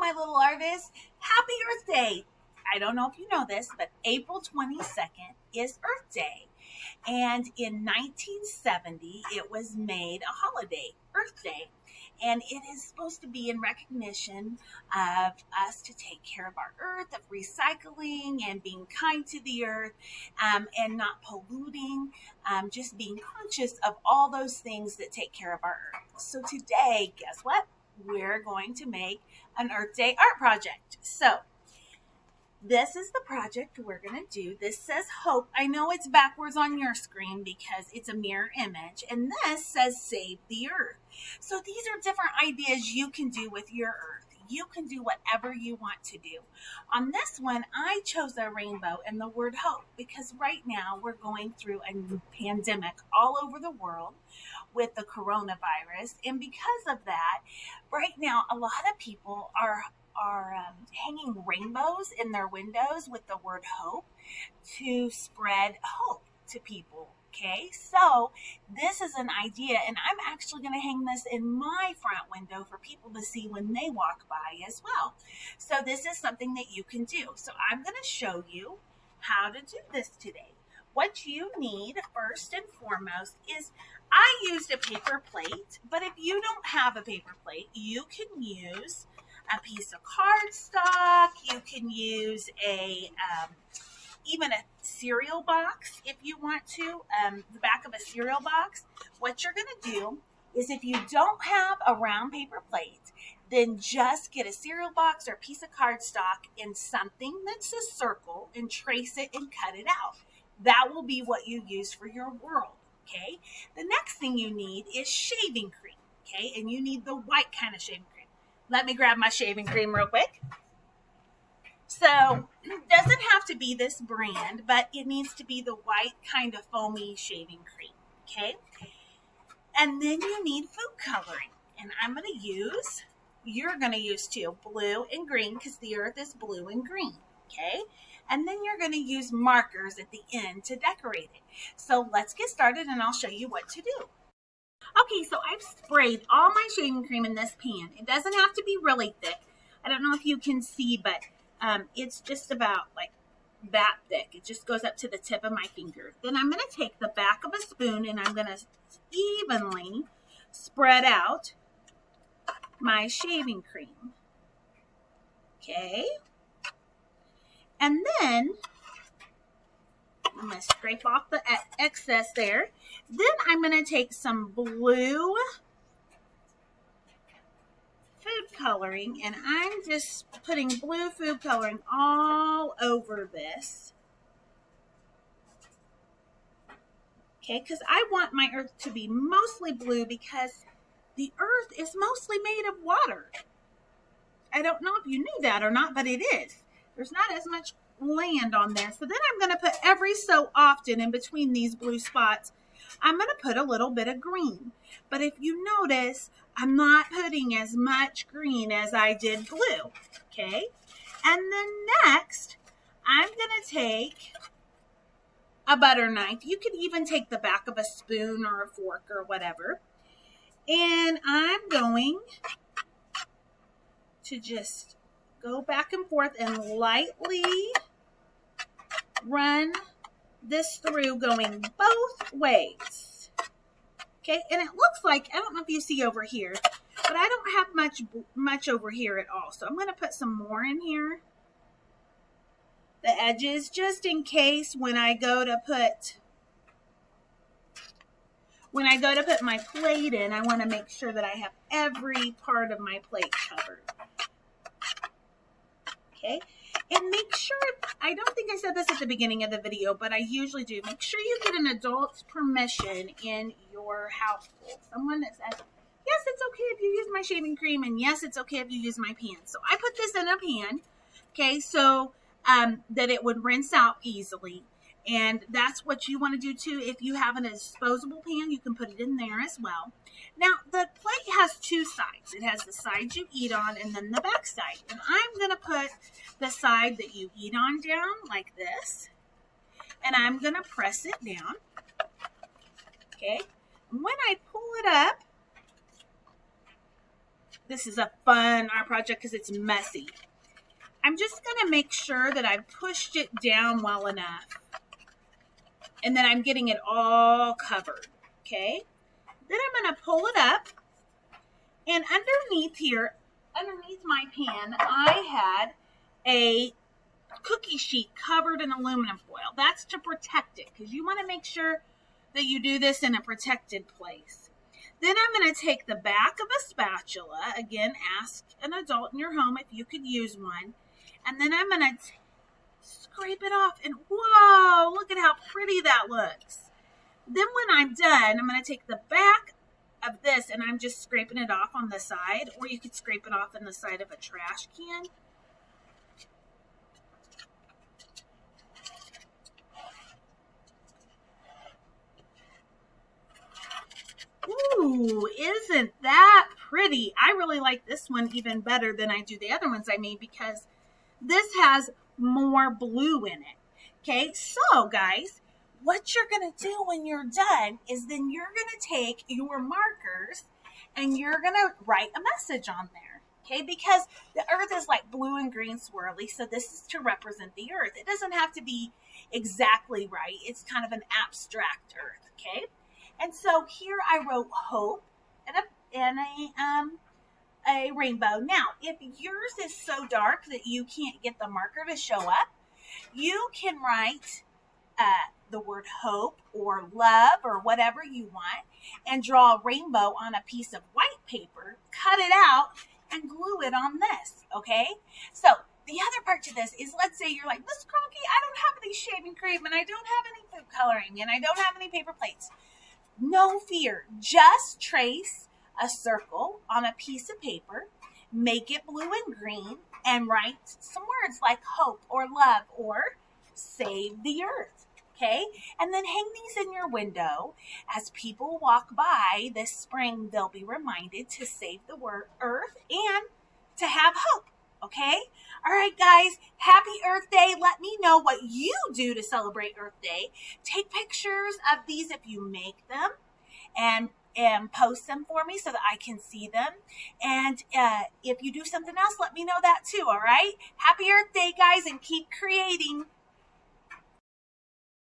my little artist. Happy Earth Day. I don't know if you know this, but April 22nd is Earth Day. And in 1970, it was made a holiday, Earth Day. And it is supposed to be in recognition of us to take care of our earth, of recycling and being kind to the earth, and not polluting, just being conscious of all those things that take care of our earth. So today, guess what? We're going to make an Earth Day art project. So this is the project we're going to do. This says hope. I know it's backwards on your screen because it's a mirror image. And this says save the earth. So these are different ideas you can do with your earth. You can do whatever you want to do. On this one, I chose a rainbow and the word hope because right now we're going through a pandemic all over the world with the coronavirus. And because of that, right now, a lot of people are hanging rainbows in their windows with the word hope to spread hope to people. Okay, so this is an idea, and I'm actually going to hang this in my front window for people to see when they walk by as well. So this is something that you can do. So I'm going to show you how to do this today. What you need first and foremost is, I used a paper plate, but if you don't have a paper plate, you can use a piece of cardstock. You can use even a cereal box if you want to, the back of a cereal box. What you're going to do is, if you don't have a round paper plate, then just get a cereal box or a piece of cardstock in something that's a circle and trace it and cut it out. That will be what you use for your world. Okay. The next thing you need is shaving cream. Okay. And you need the white kind of shaving cream. Let me grab my shaving cream real quick. So it doesn't have to be this brand, but it needs to be the white kind of foamy shaving cream. Okay. And then you need food coloring. And I'm going to use, you're going to use too, blue and green because the earth is blue and green. Okay. And then you're going to use markers at the end to decorate it. So let's get started and I'll show you what to do. Okay, so I've sprayed all my shaving cream in this pan. It doesn't have to be really thick. I don't know if you can see, but it's just about like that thick. It just goes up to the tip of my finger. Then I'm going to take the back of a spoon and I'm going to evenly spread out my shaving cream. Okay. And then I'm going to scrape off the excess there. Then I'm going to take some blue food coloring and I'm just putting blue food coloring all over this. Okay, because I want my earth to be mostly blue because the earth is mostly made of water. I don't know if you knew that or not, but it is. There's not as much land on there. So then I'm going to put every so often in between these blue spots, I'm going to put a little bit of green. But if you notice, I'm not putting as much green as I did blue. Okay. And then next, I'm going to take a butter knife. You could even take the back of a spoon or a fork or whatever. And I'm going to just go back and forth and lightly run this through, going both ways. Okay, and it looks like, I don't know if you see over here, but I don't have much over here at all. So I'm going to put some more in here, the edges, just in case when I go to put my plate in, I want to make sure that I have every part of my plate covered. Okay, and make sure, I don't think I said this at the beginning of the video, but I usually do, make sure you get an adult's permission in your household. Someone that says, yes, it's okay if you use my shaving cream, and yes, it's okay if you use my pan. So I put this in a pan, okay, so that it would rinse out easily. And that's what you want to do too. If you have a disposable pan, you can put it in there as well. Now, the plate has two sides. It has the side you eat on and then the back side. And I'm going to put the side that you eat on down like this. And I'm going to press it down. Okay. And when I pull it up, This is a fun art project because it's messy. I'm just going to make sure that I've pushed it down well enough and that I'm getting it all covered, okay? Then I'm going to pull it up, and underneath here, underneath my pan, I had a cookie sheet covered in aluminum foil. That's to protect it because you want to make sure that you do this in a protected place. Then I'm going to take the back of a spatula. Again, ask an adult in your home if you could use one. And then I'm going to scrape it off. And whoa, look at how pretty that looks. Then when I'm done, I'm going to take the back of this and I'm just scraping it off on the side. Or you could scrape it off on the side of a trash can. Ooh, isn't that pretty? I really like this one even better than I do the other ones I made because this has more blue in it. Okay, so guys, what you're going to do when you're done is then you're going to take your markers and you're going to write a message on there. Okay, because the earth is like blue and green swirly, so this is to represent the earth. It doesn't have to be exactly right. It's kind of an abstract earth, okay? And so here I wrote hope and a rainbow. Now, if yours is so dark that you can't get the marker to show up, you can write the word hope or love or whatever you want and draw a rainbow on a piece of white paper, cut it out, and glue it on this, okay? So the other part to this is, let's say you're like, Miss Cronkey, I don't have any shaving cream and I don't have any food coloring and I don't have any paper plates. No fear, just trace a circle on a piece of paper, make it blue and green, and write some words like hope or love or save the earth, okay? And then hang these in your window. As people walk by this spring, they'll be reminded to save the earth and to have hope, okay? All right, guys, happy Earth Day. Let me know what you do to celebrate Earth Day. Take pictures of these if you make them and post them for me so that I can see them. And if you do something else, let me know that too, all right? Happy Earth Day, guys, and keep creating.